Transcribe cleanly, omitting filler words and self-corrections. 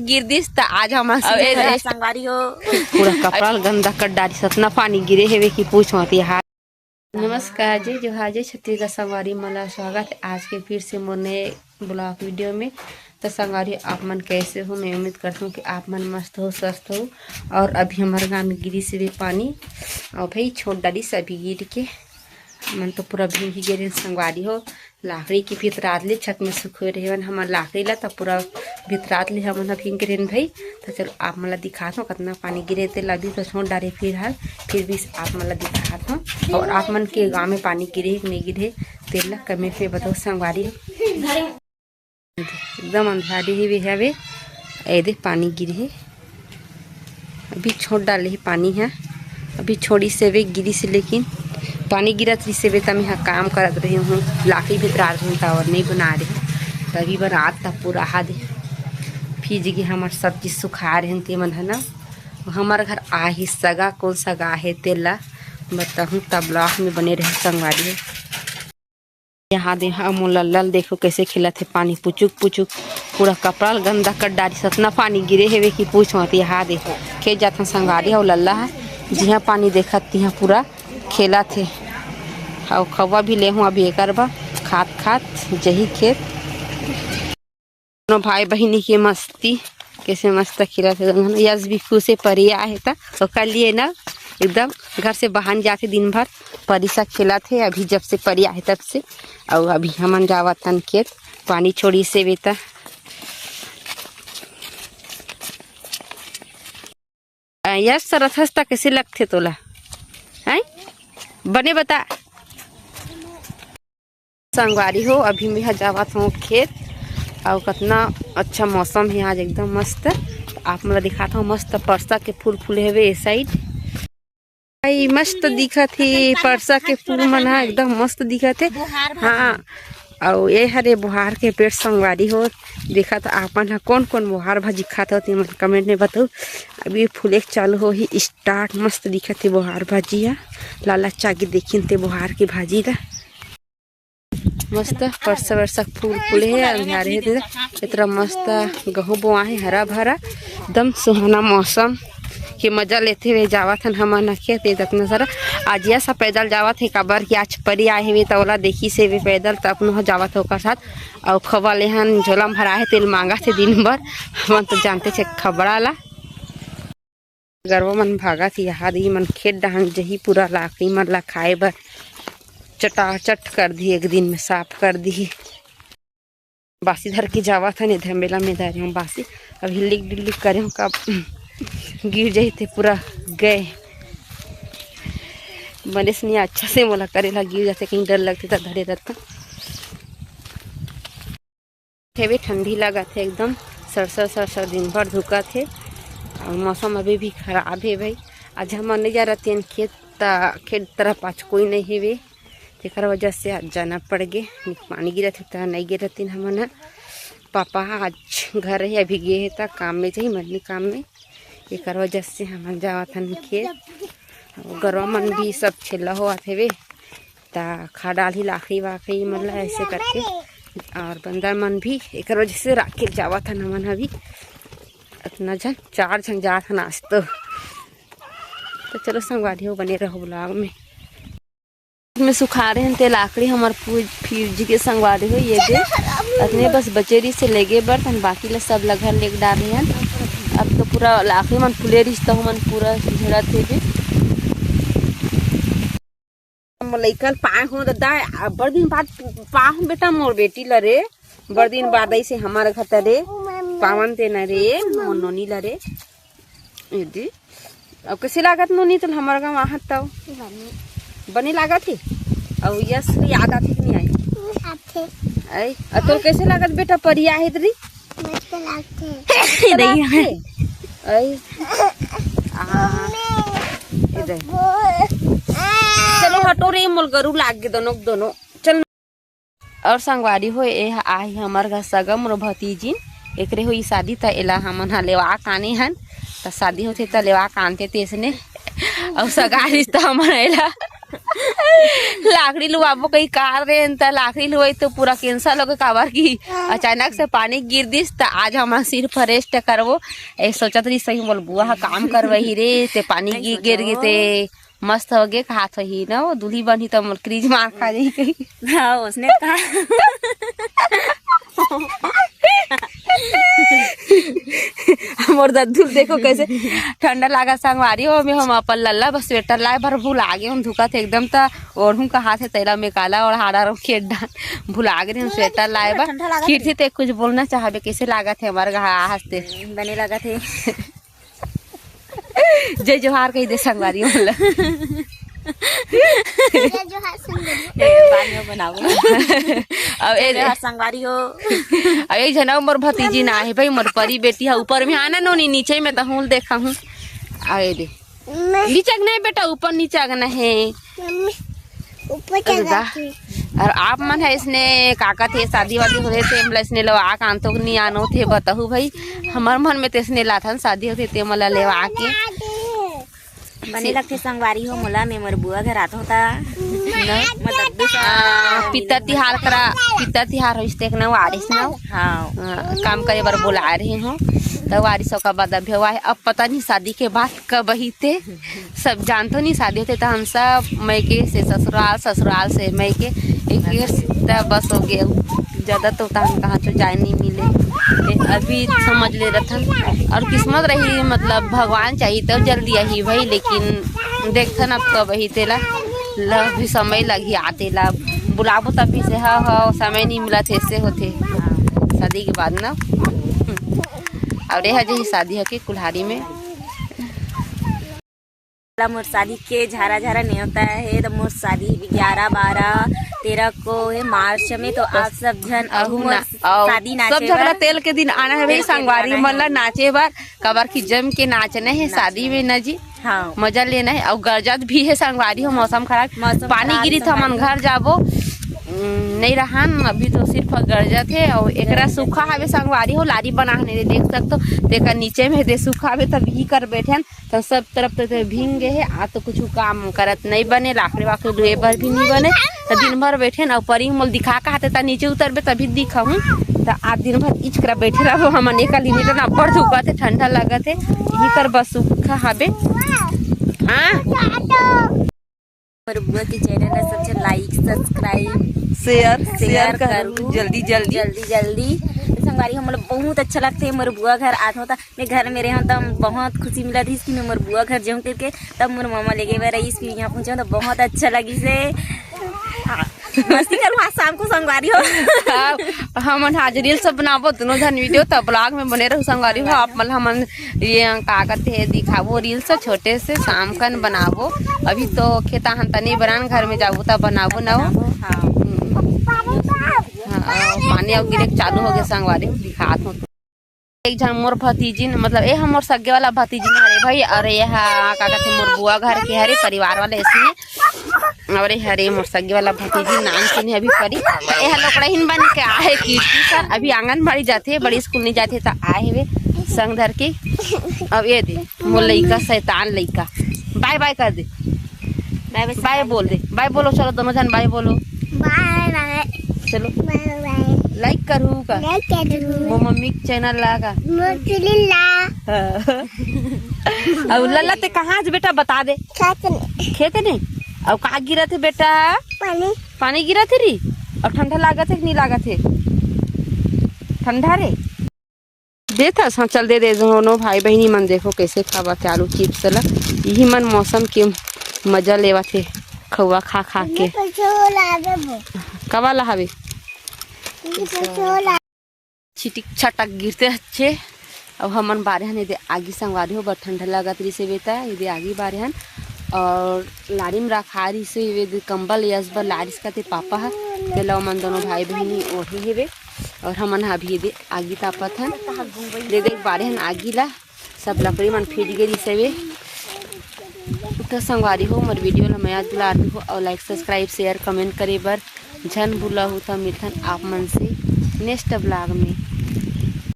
गिर दिस त आज हम संगवारी हो पूरा कपड़ा गंदा कर डाली सतना पानी गिरे हेवे की पूछ मत हाथ। नमस्कार जी जोहार जी छत्तीसगढ़ संगवारी मला स्वागत है आज के फिर से मोर नए ब्लॉग वीडियो में। तो संगवारी आप मन कैसे हो, मैं उम्मीद करता हूँ कि आप मन मस्त हो स्वस्थ हो। और अभी हमारे गाँव में गिरी से भी पानी और भाई छोड़ डाली सभी गिर के मन तो पूरा भीग ही गिरे संगवारी हो। लाकड़ी की भितरात ले छत में सुखे रहे हमारे लाकड़ी ला तब पूरा भितरात ले हम भीग गिरे भाई। तो चलो आप मला दिखाता हूँ कितना पानी गिरे थे लदी तो छोड़ डाले फिर भी आप मला दिखाता हूँ। और आप मन के गाँव में पानी गिरे नहीं गिरे तेल ला कमेंट में बताओ संगवारी हो। एकदम अंधारी ही भी है वे ऐसे पानी गिरे है अभी छोड़ डाले ही पानी है अभी छोड़ी से वे गिरी से लेकिन पानी गिरत रही से बेटा मैं यहाँ काम करत रही हूँ लाकड़ी भी त्रार हूँ और नहीं बना रही तभी बनात तब पूरा हाथ फिर गई हमारे सब चीज़ सुखा रहे ते मन है ना। हमारे घर आ ही सगा कौन सगा है तेला बताऊँ तब ब्लॉक में बने रहे संगवारी। यहाँ देखा मोलल देखो कैसे खिला थे पानी पुचुक पुचुक पूरा कपड़ा गंदा कर डाली सतना पानी गिरे है वे की पूछ मत यहाँ देखो खेत जाता संगवारी और लल्ला है जिहाँ पानी देखा तिहाँ पूरा खेला थे और खवा भी ले हूँ अभी एक बा खात जही खेत दोनों भाई बहनी के मस्ती कैसे मस्त खिला थे। यस भी खुश से परी आए था तो कर लिए ना एकदम घर से बाहर जाते दिन भर परी सा खेला थे अभी जब से परी आए तब से। और अभी हमन जावा तन खेत पानी छोड़ी से बेटा यस सरथा कैसे लगते तोला है बने बता संगवारी हो। अभी मैं जावत हूँ खेत और कितना अच्छा मौसम है आज एकदम मस्त। आप मतलब दिखाता हूँ मस्त परसा के फूल फूले हुए इस साइड भाई मस्त दिखत है परसा के फूल मन एकदम मस्त दिखत है। हाँ और ये हरे बुहार के पेड़ संगवारी हो देखा तो आपन कौन कौन बुहार भाजी खाता हो कमेंट में बताओ। अभी फूले चालू हो ही स्टार्ट मस्त दिखत है बुहार भाजी है लाला चाकी देखिन ते बुहार की भाजी ला मस्त परसा वरसा फूल फूले है अंधारे है इतना मस्त गहूँ बोआ है हरा भरा एकदम सुहाना मौसम के मजा लेते हुए जावत हन हमन खेत इतना सारा आज यह सब पैदल जावत है काबर कि आज परी आए हुए तोला देखी से भी पैदल तो अपन जावत होकर साथ और खबा ले हन झोला भरा है तेल मांगा थे दिन भर हम तो जानते थे खबड़ा ला गर्व मन भागा थी यहाँ दी मन खेत डांग जही पूरा लाकड़ी मन ला खाए बर चटाचट कर दी एक दिन में साफ कर दी बासी धर के जावा था नहीं धमेला में धरे हूँ बासी अब हिल्लिक डिल्लिक करे हूँ कब गिर जाए थे पूरा गए बने से नहीं अच्छा से मोला करेला गिर जाते कहीं डर लगते था धरे रहता थे ठंडी लगा थे एकदम सरसर दिन भर धुका थे और मौसम अभी भी खराब है भाई। आज हम नहीं जा रहे खेत तरफ आज कोई नहीं है वे तेकर वजह से आज जाना पड़ गए पानी गिरा थे नहीं गिर तीन हमन पापा आज घर है अभी गए है था काम में जाही मरनी काम में एक वजह से हम जावत हन खेत गरवा मन भी सब छेला हो आते वे ता खा डाली लाकड़ी वाकड़ी मतलब ऐसे करके और बंदर मन भी एक वजह से राख के जावत हन हमन अभी इतना जन 4 जन जात हन आज तो चलो संगवारी हो बने रहो ब्लॉग में सुखा रहे हैं ते लाकड़ी हमार फिर जी के संगवारी हो ये दे अपने बस बचेरी से लेगे बर्तन बाकी ला सब लगा लेके डाल रहे हैं। अब तो पूरा लाकड़ी मन फुले रिश्ता मन पूरा झड़ा थे भी लइकन पाए हो दादा बड़ दिन बाद पा हूँ बेटा मोर बेटी ला रे बड़ दिन बाद ऐसे हमारे घर रे पावन ते न रे नोनी ला रे यदि अब कैसे लागत नोनी तो हमारे गाँव आहत तब बनी लागत है और यस याद आती कि नहीं आई तो कैसे लागत बेटा परिया है इधरी चलो हटो रे मोल गरु लाग गए दोनों चल। और संगवारी हो आई हमार घर सगा मोर भतीजी एकरे हुई शादी था एला हमन हा लेवा काने हन तो शादी होते तो लेवा कानते तेसने और सगा रिश्ता हमारा एला लाकड़ी लुआबो कहीं कार रे त लाकड़ी लुआई तो पूरा कैंसल हो गए काबर की अचानक से पानी गिर दिस त आज हम सिर्फ रेस्ट करबो। ए सोचत रही सही बोल बुआ काम करवही रे ते पानी गिर गए ते मस्त हो गए हाथ ही ना दूल्ही बनी तो क्रीज मार खा जाई कहीं। हाँ उसने कहा मोर दद्दू देखो कैसे ठंडा लागा संगवारी हो में हम अपन लल्ला बस स्वेटर लाए भर भूला गए हम धुका थे एकदम ता ओढ़ू का हाथ है तेरा में काला और हाड़ा रो खेत डाल भूला गए हम स्वेटर लाए बा फिर थे कुछ बोलना चाहबे कैसे लागा थे हमारे हंसते बने लगा थे जय जोहार कही दे संगवारी बोला अब ए संगवारी हो अब एक जना मोर भतीजी ना है भाई मोर परी बेटी है ऊपर में आना नो नीचे में तो हूँ देखा हूँ आए दे नीचे नहीं बेटा ऊपर नीचे ना है और आप मन है इसने काका थे शादी वादी हो रहे थे मतलब इसने लो आ कान तो नहीं आनो थे बताहू भाई हमार मन में तो इसने लाथन शादी होते थे मला ले आके बने लगते संगवारी हो मोला में मोर बुआ घर आता होता पिता तिहार करा पिता तिहार हो ना वारिस ना हाँ काम करे बार बुला रहे हो तो वारिस का बाद अभी हुआ है। अब पता नहीं शादी के बाद कब ही थे सब जानते नहीं शादी होते तो हम सब मैके से ससुराल ससुराल से मैके एक बस हो गया ज़्यादा तो हम कहाँ तो जाए नहीं मिले अभी समझ ले रहा था और किस्मत रही मतलब भगवान चाहिए तो जल्दी आई भाई लेकिन देखथन अब कब ही तेला भी समय लगी आते ला बुलाबो तभी से हाँ समय नहीं मिला थे ऐसे होते शादी के बाद ना और यह जो शादी है कि कुल्हाड़ी में मोर शादी के झारा झारा नहीं होता है तो मोर शादी 11, 12, 13 को है मार्च में तो आप सब जन शादी नाचे सब झगड़ा तेल के दिन आना है भाई संगवारी मतलब नाचे बार कबर की जम के नाचना है शादी में न जी हाँ मजा लेना है और गरजत भी है संगवारी हो मौसम खराब पानी गिरी था मन घर जाबो नहीं रहन अभी तो सिर्फ गरजत है और एकरा सूखा हवे संगवारी हो लारी बनाने दे देख सकते हो देखा नीचे में दे सूखा हवे तब ही कर बैठन तो सब तरफ तो भींग गए है आ तो कुछ काम करत नहीं बने लाकड़ी वाकड़ी दुए भर भी नहीं बने तो दिन भर बैठे न परी मोल दिखा का हाथे नीचे उतरबे तभी दिखाऊँ तो आज दिन भर इच करा बैठे रहो हमन एक लिमिट ना बढ़ धुका थे ठंडा लगा थे यही कर बस सूखा हवे और बुआ के चैनल है सबसे लाइक सब्सक्राइब शेयर करो जल्दी जल्दी जल्दी जल्दी संगवारी हम बहुत अच्छा लगता है मोर बुआ घर आता होता मैं घर में रहा तब बहुत खुशी मिला थी इसकी मैं मोर बुआ घर जाऊँ करके तब मोर मामा लेके मैं रही फिर यहाँ पहुँचा तो बहुत अच्छा लगी से मस्ती करूँ आज शाम को संगवारी हो हम आज रील सब बनाबो दोनों जन वीडियो तब ब्लॉग में बने रहो संगवारी हो आप मतलब हम ये कागज है दिखाबो रील से छोटे से शाम कन बनाबो अभी तो खेता हम तनी बरान घर में जाबो तब बनाबो ना पानी और गिरे चालू हो गए संगवारी दिखात हूँ एक जन मोर भतीजी मतलब ये हमर सगे वाला भतीजी हरे भाई और यह का कहते मोर बुआ घर के हरे परिवार वाले ऐसे और हरे मोर सगे वाला भतीजी नाम सुने अभी परी यह लोकड़ा हिन बन के आए कीर्ति सर अभी आंगनबाड़ी जाते बड़ी स्कूल नहीं जाते तो आए हुए संग धर के अब ये दे मोर लइका शैतान लइका बाय बाय कर दे बाय बोल दे बाय बोलो चलो दोनों जन बाय बोलो बाय चलो लाइक करूँ का वो मम्मी चैनल लागा अब लल्ला ते कहाँ से बेटा बता दे खेत नहीं अब कहाँ गिरा थे बेटा पानी गिरा थे री अब ठंडा लागा थे कि नहीं लागा थे ठंडा रे दे था हाँ चल दे दोनों भाई बहनी मन देखो कैसे खावा थे आलू चिप्स ला यही मन मौसम के मजा लेवा थे खवा खा खा के कवा लहावे छिटिक छटक गिरते अच्छे अब हमन बारे हन इधे आगी संगवारी हो बड़ ठंडा लगत रही से बेटा इधे आगी बारे हन और लाड़ी में रखा रही से कंबल यस बर लारिस का ते पापा है तेला मन दोनों भाई बहनी ओढ़े हेवे और हमन अभी इधे आगी तापत हन दे दे बारे हन आगी ला सब लकड़ी मन फिट गई से तो संगवारी हो मोर वीडियो ला मैं याद दिला हो और लाइक सब्सक्राइब शेयर कमेंट करे बर झन भूला हो तो मिथन आप मन से नेक्स्ट ब्लॉग में।